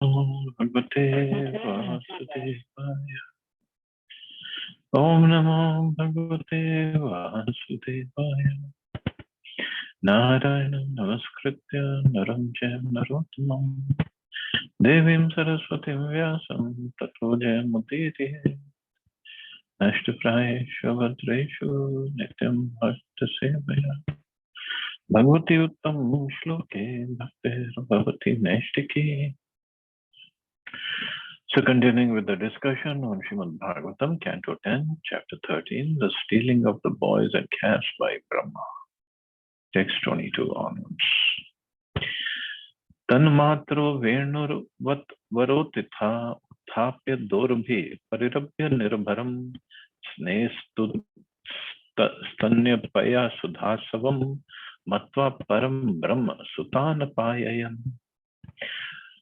Bhagavate Vasudevaya. Om Namo Bhagavate Vasudevaya. Narayanam Namaskritya Naram Jayam Narottamam Devim Saraswatim Vyasam Tato Jayamudiri Nashtaprayeshu Bhadreshu Nityam Bhakta Sevaya Bhagavati Uttam Shloke Bhaktir Bhavati Naishtiki. So continuing with the discussion on Srimad Bhagavatam, Canto 10, Chapter 13, the stealing of the boys and calves by Brahma. Text 22 onwards. Tanmatro venur vat varotitha uthapya dorabhi parirabhya nirbharam snestu stanyapaya sudhasavam matva param brahma sutanapayayan.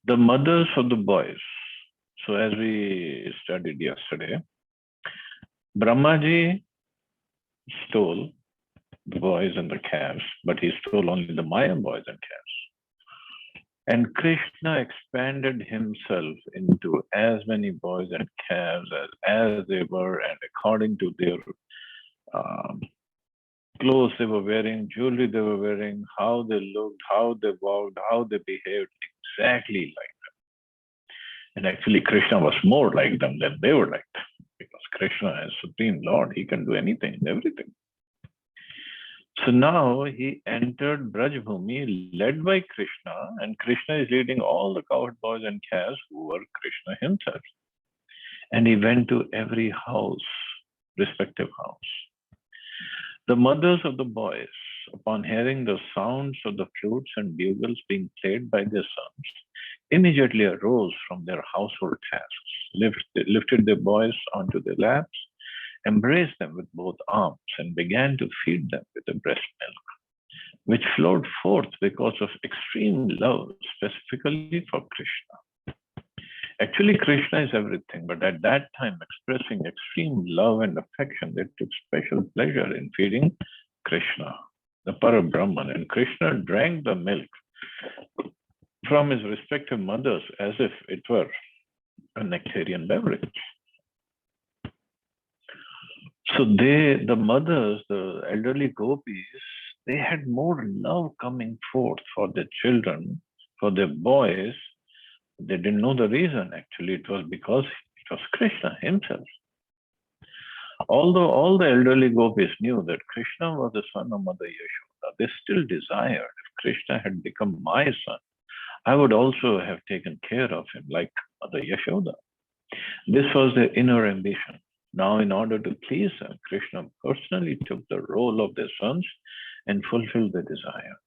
The mothers of the boys. So as we studied yesterday, Brahmaji stole the boys and the calves, but he stole only the Maya boys and calves. And Krishna expanded himself into as many boys and calves as they were, and according to their clothes they were wearing, jewelry they were wearing, how they looked, how they walked, how they behaved, exactly like them. And actually Krishna was more like them than they were like them, because Krishna is Supreme Lord. He can do anything and everything. So now he entered Brajbhumi led by Krishna, and Krishna is leading all the cowherd boys and calves who were Krishna himself. And he went to every house, respective house. The mothers of the boys, upon hearing the sounds of the flutes and bugles being played by their sons, immediately arose from their household tasks, lifted their boys onto their laps, embraced them with both arms, and began to feed them with the breast milk, which flowed forth because of extreme love, specifically for Krishna. Actually, Krishna is everything, but at that time, expressing extreme love and affection, they took special pleasure in feeding Krishna, the Parabrahman, and Krishna drank the milk from his respective mothers as if it were a nectarian beverage. So the mothers, the elderly gopis, they had more love coming forth for their children, for their boys. They didn't know the reason. Actually, it was because it was Krishna himself. Although all the elderly gopis knew that Krishna was the son of Mother Yashoda, they still desired, if Krishna had become my son, I would also have taken care of him like Mother Yashoda. This was their inner ambition. Now, in order to please them, Krishna personally took the role of their sons and fulfilled their desire.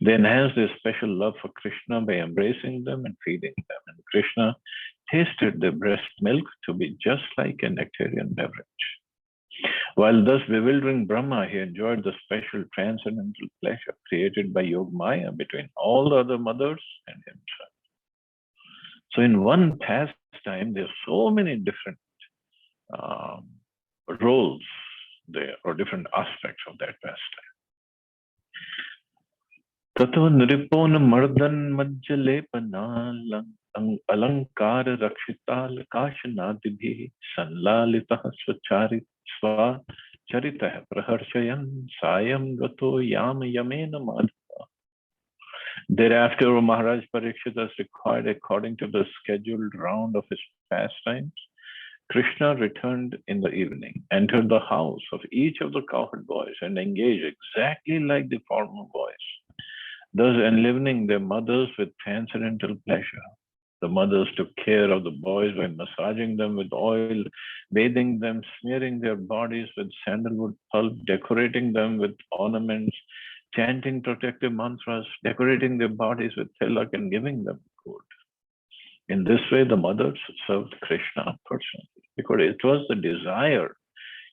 They enhanced their special love for Krishna by embracing them and feeding them. And Krishna tasted their breast milk to be just like a nectarian beverage. While thus bewildering Brahma, he enjoyed the special transcendental pleasure created by Yogamaya between all the other mothers and himself. So in one pastime, there are so many different roles there, or different aspects of that pastime. Tato niripona mardan majjalepana alankara rakshita lakashanadibhi sanlalita swacharitah praharshayan sayam gato yam yamena madhava. Thereafter, Maharaj Parikshit, as required according to the scheduled round of his pastimes, Krishna returned in the evening, entered the house of each of the cowherd boys, and engaged exactly like the former boys, thus enlivening their mothers with transcendental pleasure. The mothers took care of the boys by massaging them with oil, bathing them, smearing their bodies with sandalwood pulp, decorating them with ornaments, chanting protective mantras, decorating their bodies with tilak, and giving them food. In this way, the mothers served Krishna personally, because it was the desire,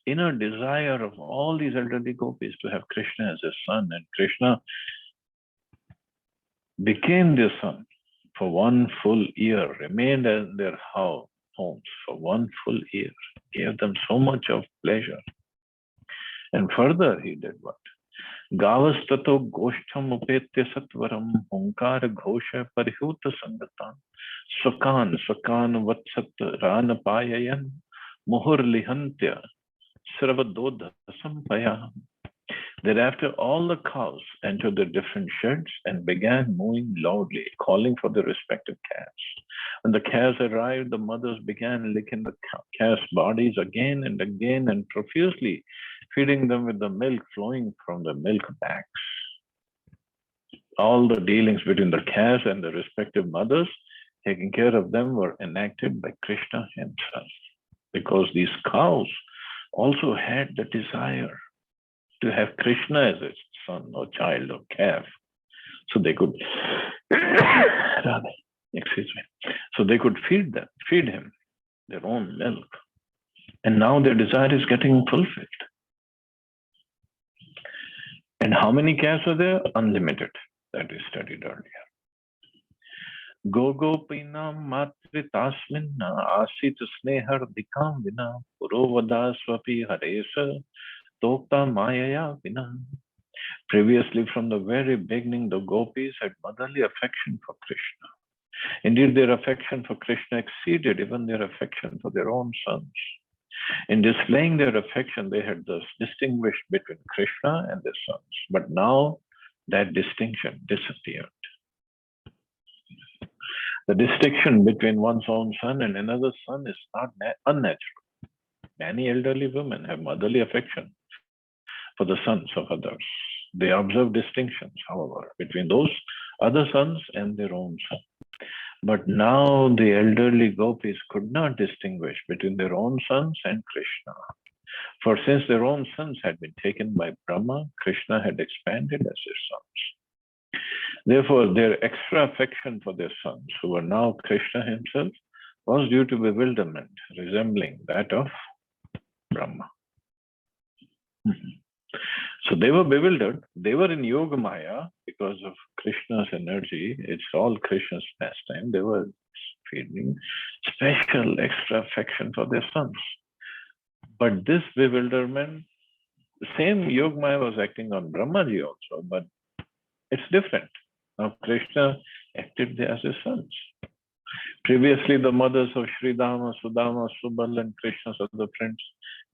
inner desire of all these elderly gopis to have Krishna as a son, and Krishna became their son for one full year, remained in their homes for one full year, gave them so much of pleasure. And further, he did what? Gavastato goshtam upetya satvaram onkar ghosha parihuta sangatan swakan vatsat rana payayan muhur lihantya sravadodha sampaya. Thereafter, all the cows entered their different sheds and began mooing loudly, calling for their respective calves. When the calves arrived, the mothers began licking the calves' bodies again and again and profusely feeding them with the milk flowing from the milk bags. All the dealings between the calves and the respective mothers, taking care of them, were enacted by Krishna himself. Because these cows also had the desire to have Krishna as a son or child or calf. So they could, excuse me, so they could feed him their own milk. And now their desire is getting fulfilled. And how many calves are there? Unlimited. That we studied earlier. Gogopinam matritasminna asit snehar dikam vina purovada swapi haresa tokta mayaya vina. Previously, from the very beginning, the gopis had motherly affection for Krishna. Indeed, their affection for Krishna exceeded even their affection for their own sons. In displaying their affection, they had thus distinguished between Krishna and their sons. But now that distinction disappeared. The distinction between one's own son and another son is not unnatural. Many elderly women have motherly affection for the sons of others. They observe distinctions, however, between those other sons and their own son. But now the elderly gopis could not distinguish between their own sons and Krishna. For since their own sons had been taken by Brahma, Krishna had expanded as their sons. Therefore, their extra affection for their sons, who were now Krishna himself, was due to bewilderment resembling that of Brahma. So they were bewildered. They were in Yogamaya because of Krishna's energy. It's all Krishna's pastime. They were feeling special extra affection for their sons. But this bewilderment, the same Yogamaya was acting on Brahmaji also, but it's different. Now Krishna acted as his sons. Previously, the mothers of Sridhama, Sudama, Subal, and Krishna's other friends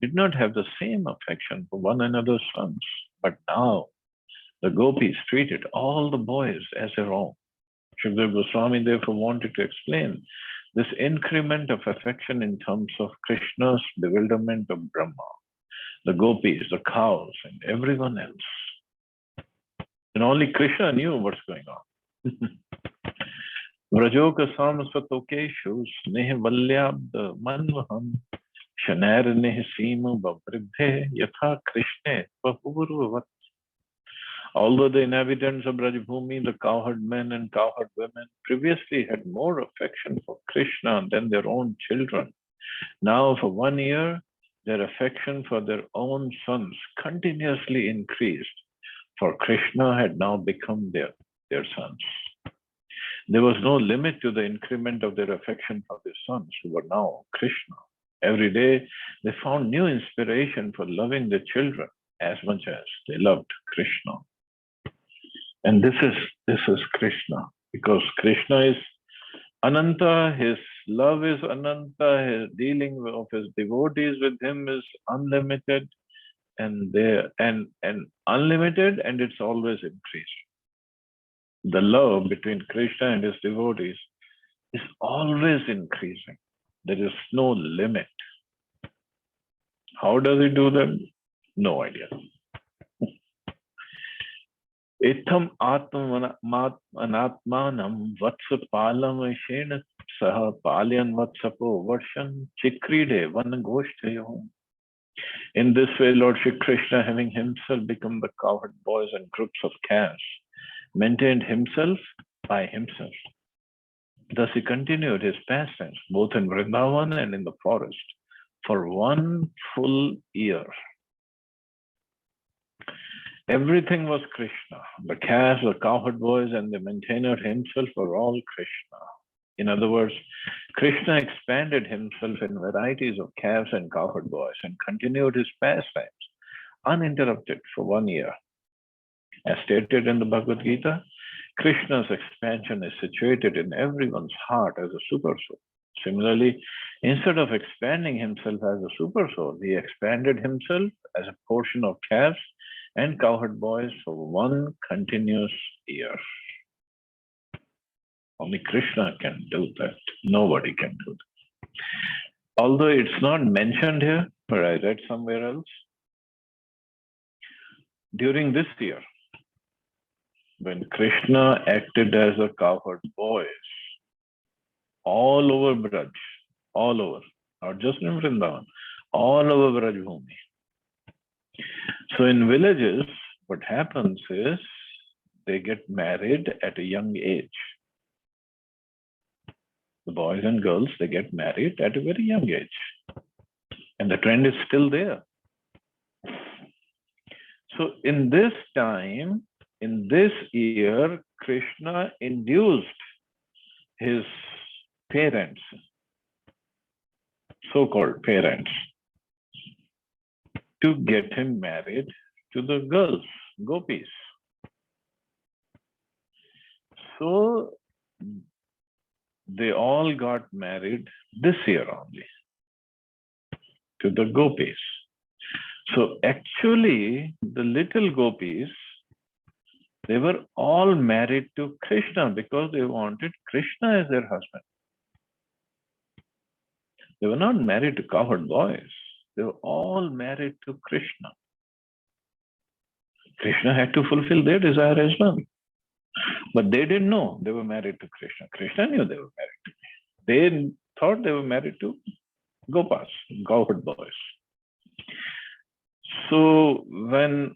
did not have the same affection for one another's sons. But now, the gopis treated all the boys as their own. Shukdev Goswami therefore wanted to explain this increment of affection in terms of Krishna's bewilderment of Brahma, the gopis, the cows, and everyone else. And only Krishna knew what's going on. Vrajoka samsvatokeshu sneh valyabd manvaham shanar neh seema babridhe yatha krishne vapurvat. Although the inhabitants of Brajbhumi, the cowherd men and cowherd women, previously had more affection for Krishna than their own children, now for 1 year, their affection for their own sons continuously increased, for Krishna had now become their sons. There was no limit to the increment of their affection for their sons, who were now Krishna. Every day, they found new inspiration for loving their children as much as they loved Krishna. And this is Krishna, because Krishna is Ananta, his love is Ananta, his dealing of his devotees with him is unlimited, and unlimited, and it's always increasing. The love between Krishna and his devotees is always increasing. There is no limit. How does he do that? No idea. Itham anatmanam vatsapalam shena saha palyan vatsapo varshan chikride vanagoshthayo. In this way, Lord Shri Krishna, having himself become the cowherd boys and groups of calves, maintained himself by himself. Thus he continued his pastimes both in Vrindavan and in the forest for 1 full year. Everything was Krishna. The calves, the cowherd boys, and the maintainer himself were all Krishna. In other words, Krishna expanded himself in varieties of calves and cowherd boys and continued his pastimes uninterrupted for 1 year. As stated in the Bhagavad Gita, Krishna's expansion is situated in everyone's heart as a super soul. Similarly, instead of expanding himself as a super soul, he expanded himself as a portion of calves and cowherd boys for one continuous year. Only Krishna can do that. Nobody can do that. Although it's not mentioned here, but I read somewhere else, during this year, when Krishna acted as a cowherd boy, all over Braj, all over, not just in Vrindavan, all over Braj Bhumi. So in villages, what happens is they get married at a young age. The boys and girls, they get married at a very young age. And the trend is still there. So in this time, in this year, Krishna induced his parents, so-called parents, to get him married to the girls, gopis. So they all got married this year only to the gopis. So actually, the little gopis, they were all married to Krishna because they wanted Krishna as their husband. They were not married to cowherd boys. They were all married to Krishna. Krishna had to fulfill their desire as well. But they didn't know they were married to Krishna. Krishna knew they were married to me. They thought they were married to gopas, cowherd boys. So when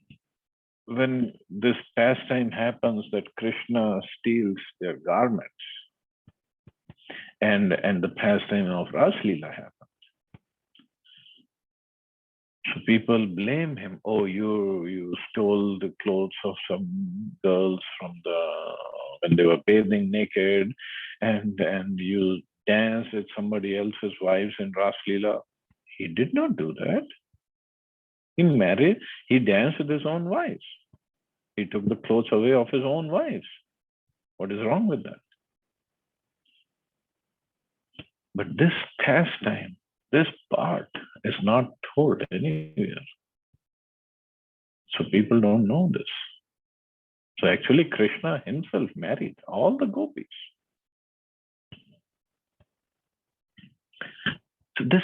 this pastime happens that Krishna steals their garments and the pastime of Raslila happens, so people blame him. Oh, you stole the clothes of some girls from when they were bathing naked, and you danced with somebody else's wives in Raslila. He did not do that. He danced with his own wives. He took the clothes away of his own wives. What is wrong with that? But this pastime, this part is not told anywhere. So people don't know this. So actually Krishna himself married all the gopis. So this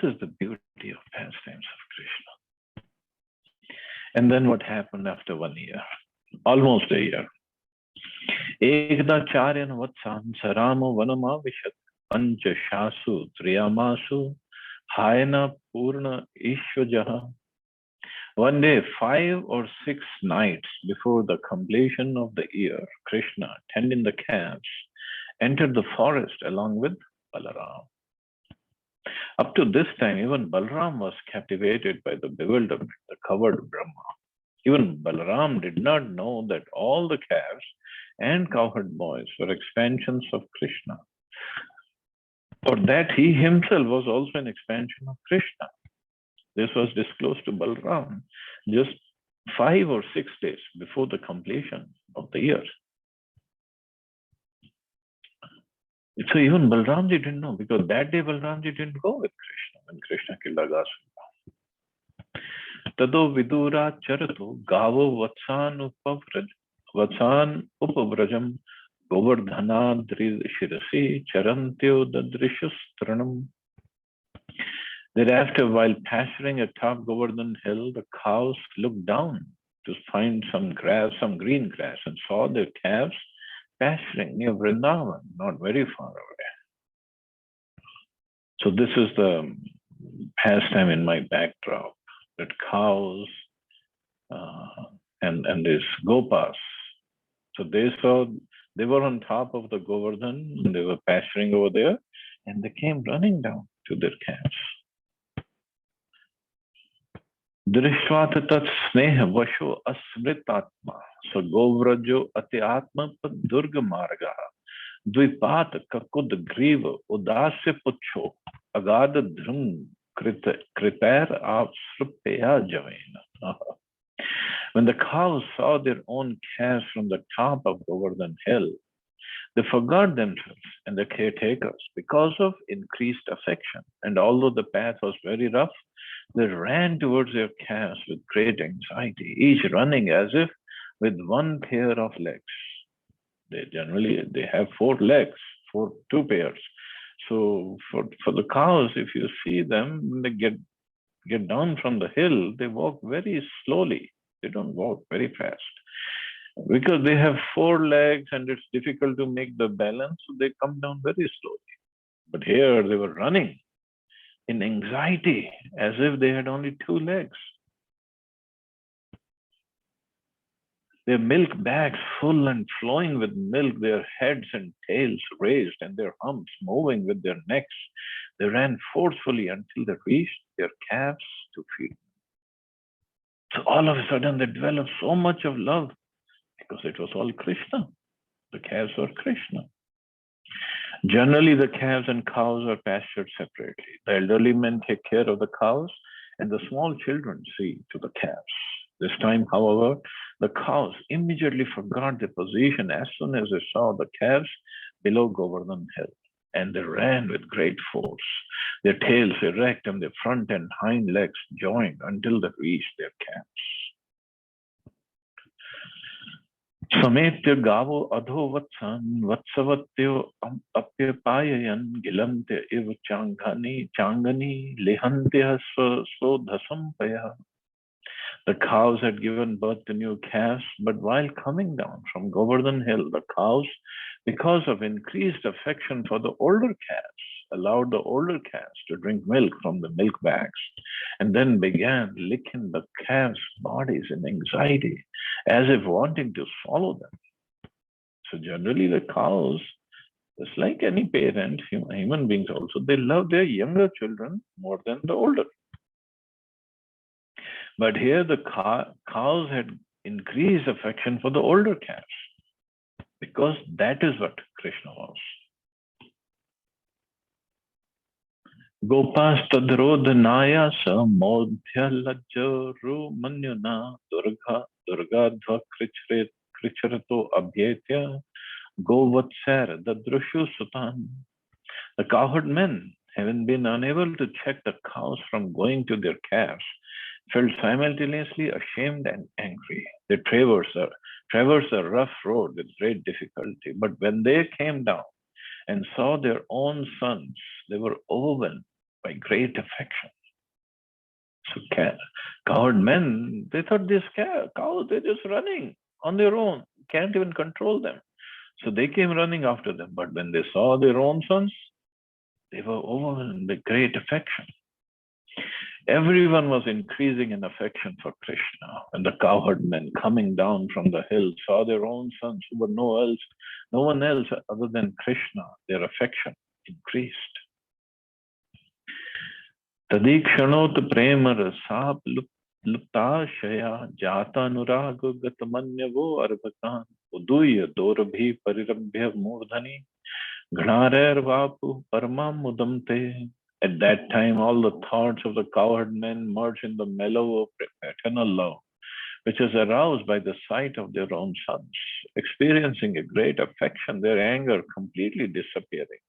is the beauty of pastimes of Krishna. And then what happened after 1 year? Almost a year. Ekda charyan vatsan saramo vanamavishat pancha shasu triyamasu hayana purna ishvajaha. One day, 5 or 6 nights before the completion of the year, Krishna, tending the calves, entered the forest along with Balaram. Up to this time, even Balaram was captivated by the bewilderment, the covered Brahma. Even Balaram did not know that all the calves and cowherd boys were expansions of Krishna, or that he himself was also an expansion of Krishna. This was disclosed to Balaram just 5 or 6 days before the completion of the year. So even Balramji didn't know, because that day Balramji didn't go with Krishna when Krishna killed Aghasura. Tado vidura charato gavo vatsan upavrajam govardhana shirasi charantyo dadrishustranam. Thereafter, while pasturing atop Govardhan hill, the cows looked down to find some grass, some green grass, and saw their calves pasturing near Vrindavan, not very far away. So this is the pastime in my backdrop, that cows and these gopas. So they were on top of the Govardhan, and they were pasturing over there, and they came running down to their calves. Drishvat tat sneha vasho asmritatma so govrajo atyatma durga marga dvipat kakud griva udasya pucho agada dhrung kripar avsrupeya javena. When the cows saw their own calves from the top of Govardhan Hill, they forgot themselves and the caretakers because of increased affection. And although the path was very rough, they ran towards their calves with great anxiety, each running as if with one pair of legs. They have four legs, two pairs. So for the cows, if you see them, when they get down from the hill, they walk very slowly. They don't walk very fast because they have four legs and it's difficult to make the balance. So they come down very slowly. But here they were running in anxiety as if they had only two legs. Their milk bags full and flowing with milk, their heads and tails raised and their humps moving with their necks. They ran forcefully until they reached their calves to feed. So all of a sudden they developed so much of love because it was all Krishna. The calves were Krishna. Generally, the calves and cows are pastured separately. The elderly men take care of the cows and the small children see to the calves. This time, however, the cows immediately forgot their position as soon as they saw the calves below Govardhan Hill, and they ran with great force, their tails erect and their front and hind legs joined until they reached their calves. Sametya gavo adho vatsan vatsavatyo apyapayyan gilante iv changani lihantya sodhasampaya. The cows had given birth to new calves, but while coming down from Govardhan Hill, the cows, because of increased affection for the older calves, allowed the older calves to drink milk from the milk bags and then began licking the calves' bodies in anxiety as if wanting to swallow them. So generally the cows, just like any parent, human beings also, they love their younger children more than the older. But here the cows had increased affection for the older calves because that is what Krishna was. Gopas tadrodhanaya sa modhya lajjaru manyuna durgadva krichrato abhyetya govatsar dadrushu sutan. The cowherd men, having been unable to check the cows from going to their calves, felt simultaneously ashamed and angry. They traversed a rough road with great difficulty, but when they came down and saw their own sons, they were overwhelmed by great affection. So cowherd men, they thought these cows, they're just running on their own, can't even control them. So they came running after them, but when they saw their own sons, they were overwhelmed by great affection. Everyone was increasing in affection for Krishna. When the cowherd men coming down from the hill saw their own sons who were no one else other than Krishna, their affection increased. Tadikshanot prema rasap luptashaya jata nurago gatamanyavo arvakan uduya dorabhi parirabhya murdhani ghanarer vapu paramam mudamte. At that time, all the thoughts of the cowherd men merged in the mellow of eternal love, which is aroused by the sight of their own sons. Experiencing a great affection, their anger completely disappearing,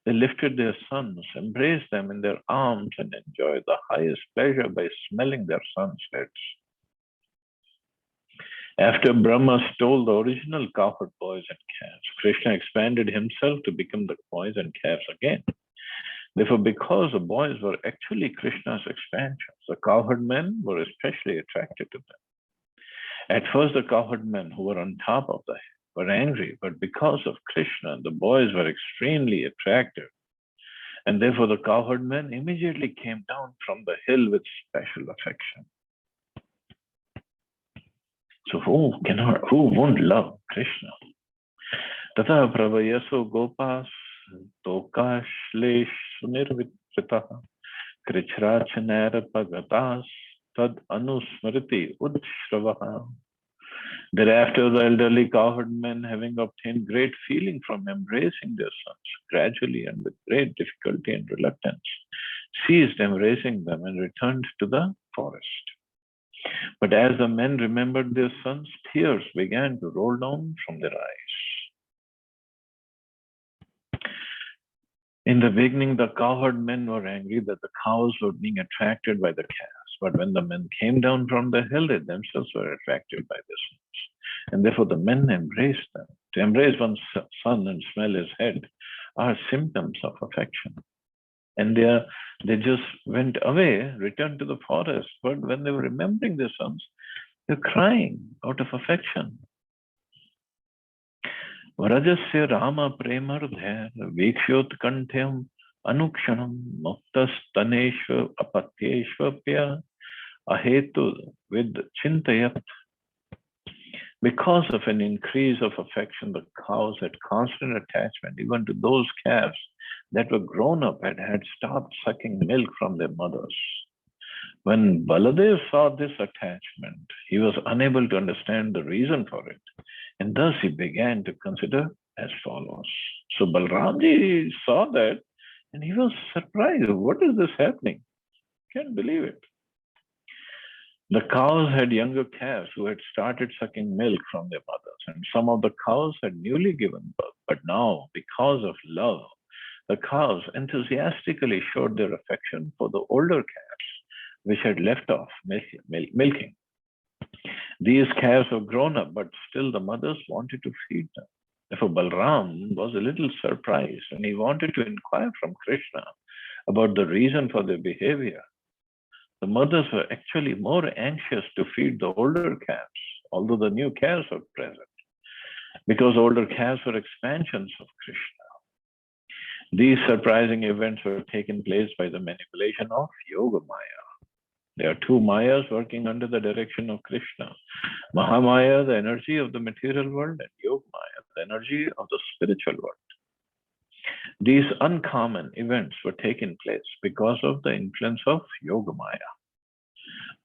they lifted their sons, embraced them in their arms, and enjoyed the highest pleasure by smelling their sons' heads. After Brahma stole the original cowherd boys and calves, Krishna expanded himself to become the boys and calves again. Therefore, because the boys were actually Krishna's expansions, the cowherd men were especially attracted to them. At first, the cowherd men who were on top of the hill were angry, but because of Krishna, the boys were extremely attractive. And therefore, the cowherd men immediately came down from the hill with special affection. So who won't love Krishna? Tata pravayaso gopas tokashlesh sunirvitritaha krichrachanera pagatas tad anusmriti udshravah. Thereafter, the elderly cowherd men, having obtained great feeling from embracing their sons, gradually and with great difficulty and reluctance, ceased embracing them and returned to the forest. But as the men remembered their sons, tears began to roll down from their eyes. In the beginning, the cowherd men were angry that the cows were being attracted by the calves. But when the men came down from the hill, they themselves were attracted by the sons. And therefore the men embraced them. To embrace one's son and smell his head are symptoms of affection. And they just went away, returned to the forest. But when they were remembering their sons, they're crying out of affection. Vrajasya Rama Premartha Vikshotkantyam Anukshanam Muktastaneshva Apatyeshvapya Ahetu with Chintayat. Because of an increase of affection, the cows had constant attachment even to those calves that were grown up and had stopped sucking milk from their mothers. When Baladev saw this attachment, he was unable to understand the reason for it. And thus he began to consider as follows. So Balramji saw that and he was surprised. What is this happening? Can't believe it. The cows had younger calves who had started sucking milk from their mothers, and some of the cows had newly given birth. But now, because of love, the cows enthusiastically showed their affection for the older calves, which had left off milking. These calves were grown up, but still the mothers wanted to feed them. Therefore, Balram was a little surprised, and he wanted to inquire from Krishna about the reason for their behavior. The mothers were actually more anxious to feed the older calves, although the new calves were present, because older calves were expansions of Krishna. These surprising events were taken place by the manipulation of Yoga Maya. There are two Mayas working under the direction of Krishna. Mahamaya, the energy of the material world, and Yoga Maya, the energy of the spiritual world. These uncommon events were taking place because of the influence of Yoga Maya.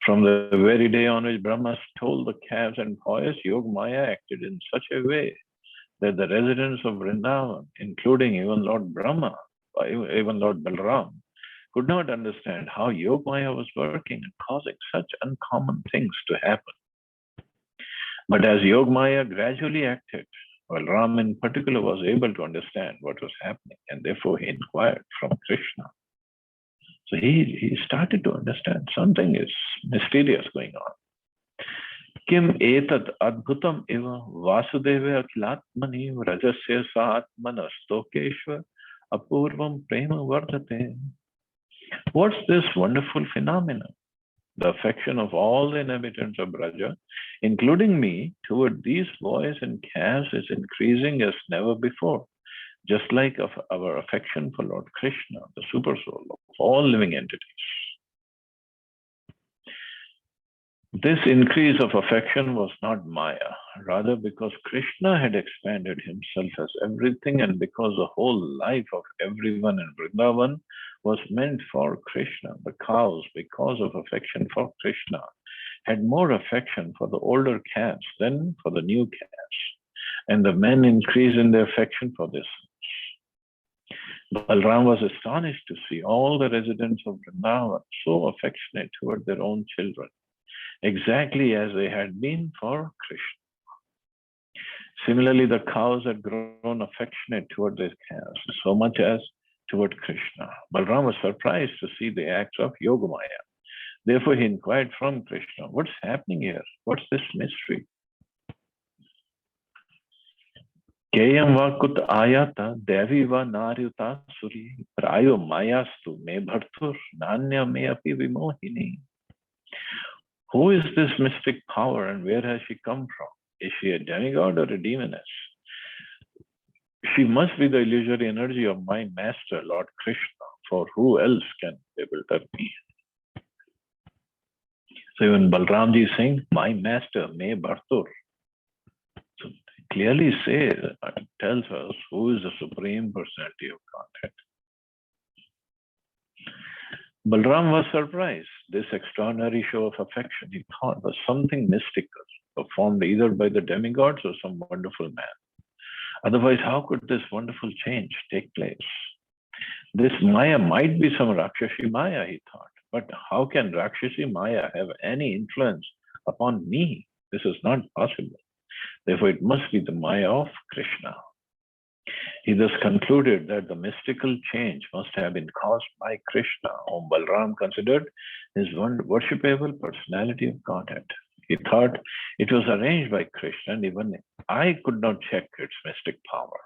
From the very day on which Brahma stole the calves and boys, Yoga Maya acted in such a way that the residents of Vrindavan, including even Lord Brahma, even Lord Balram, could not understand how Yoga Maya was working and causing such uncommon things to happen. But as Yoga Maya gradually acted, Balram in particular was able to understand what was happening, and therefore he inquired from Krishna. So he started to understand something is mysterious going on. Kim etat adbhutam eva vasudeva akilatmani rajasya sa atmana stokeshva apurvam prema vardhate. What's this wonderful phenomenon? The affection of all the inhabitants of Braja, including me, toward these boys and calves is increasing as never before, just like of our affection for Lord Krishna, the super soul of all living entities. This increase of affection was not Maya, rather because Krishna had expanded himself as everything, and because the whole life of everyone in Vrindavan was meant for Krishna. The cows, because of affection for Krishna, had more affection for the older calves than for the new calves, and the men increased in their affection for their sons. Balram was astonished to see all the residents of Vrindavan so affectionate toward their own children, exactly as they had been for Krishna. Similarly, the cows had grown affectionate toward their calves, so much as toward Krishna. Balram was surprised to see the acts of Yoga Maya. Therefore, he inquired from Krishna, what's happening here? What's this mystery? Keyam va kut ayata devi va naryuta suri prayo mayastu me bhartur nanya me api vimohini. Who is this mystic power and where has she come from? Is she a demigod or a demoness? She must be the illusory energy of my master, Lord Krishna, for who else can be able to be? So even Balramji is saying, my master, me bhartur. So clearly tells us who is the Supreme Personality of Godhead. Balram was surprised. This extraordinary show of affection, he thought, was something mystical, performed either by the demigods or some wonderful man. Otherwise, how could this wonderful change take place? This Maya might be some Rakshashi Maya, he thought. But how can Rakshasi Maya have any influence upon me? This is not possible. Therefore, it must be the Maya of Krishna. He thus concluded that the mystical change must have been caused by Krishna, whom Balram considered his worshipable personality of Godhead. He thought it was arranged by Krishna, and even I could not check its mystic power.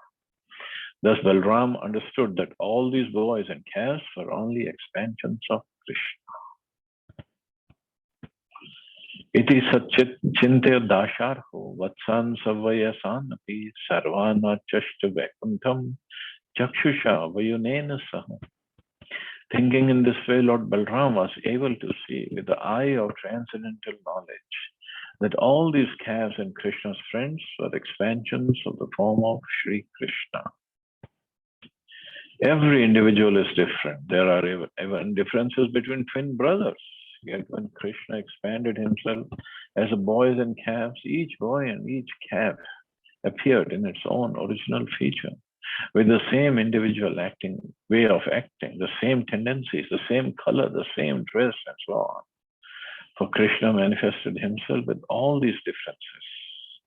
Thus, Balram understood that all these boys and calves were only expansions of Krishna. Iti satchit chintya dasharho vatsan savvayasan api sarvana chashta vaikuntham chakshusha vayunena saha. Thinking in this way, Lord Balram was able to see with the eye of transcendental knowledge that all these calves and Krishna's friends were expansions of the form of Sri Krishna. Every individual is different. There are even differences between twin brothers. Yet when Krishna expanded himself as a boys and calves, each boy and each calf appeared in its own original feature, with the same individual way of acting, the same tendencies, the same color, the same dress, and so on. For Krishna manifested himself with all these differences.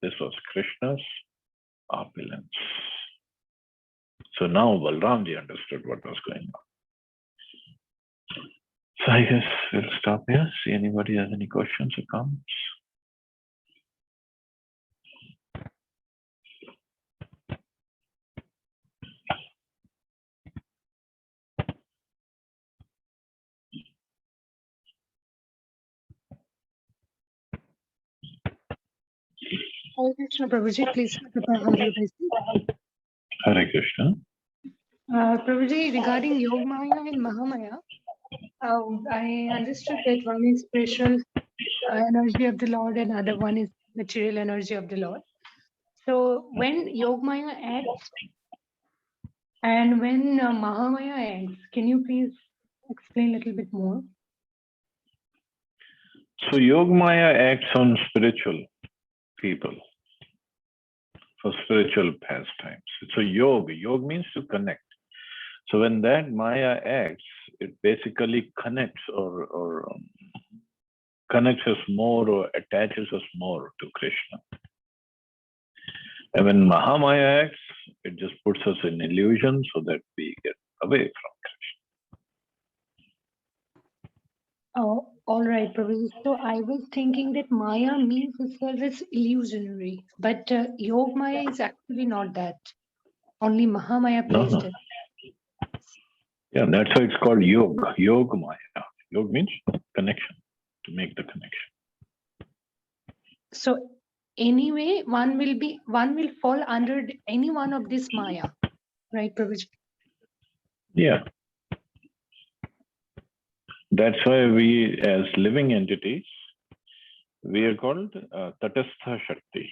This was Krishna's opulence. So now Balramji understood what was going on. So I guess we'll stop here. See anybody has any questions or comments? Hare Krishna, Prabhuji, please prepare humble obeisance. Hare Krishna. Prabhuji, regarding Yogamaya and Mahamaya, I understood that one is spiritual energy of the Lord and other one is material energy of the Lord. So when Yogamaya acts and when Mahamaya acts, can you please explain a little bit more? So Yogamaya acts on spiritual people for spiritual pastimes. So yoga means to connect. So when that Maya acts, it basically connects or connects us more or attaches us more to Krishna. And when Mahamaya acts, it just puts us in illusion so that we get away from Krishna. Oh, all right, Prabhuji. So I was thinking that Maya means itself is illusionary, but Yogamaya is actually not that. Only Mahamaya placed it. Yeah, that's why it's called Yoga, Yogamaya. Yoga means connection, to make the connection. So anyway, one will fall under any one of this Maya, right, Prabhuji? Yeah. That's why we, as living entities, we are called Tatastha Shakti.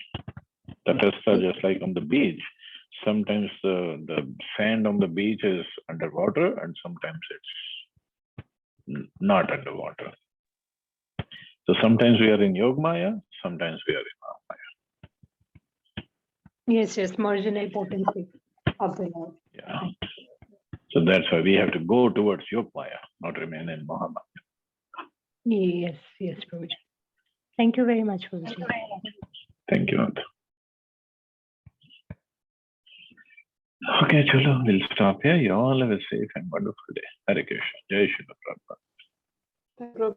Tatastha, just like on the beach. Sometimes the sand on the beach is underwater and sometimes it's not underwater. So sometimes we are in Yogamaya, sometimes we are in Mahamaya. Yes, marginal potency of the Lord. Yeah. So that's why we have to go towards Yogamaya, not remain in Mahamaya. Yes, Prabhuji. Thank you very much, Prabhuji. Thank you, Nanda. Okay, Cholo, we'll stop here. You all have a safe and wonderful day. Hare Krishna. Jai Shri Prabhupada.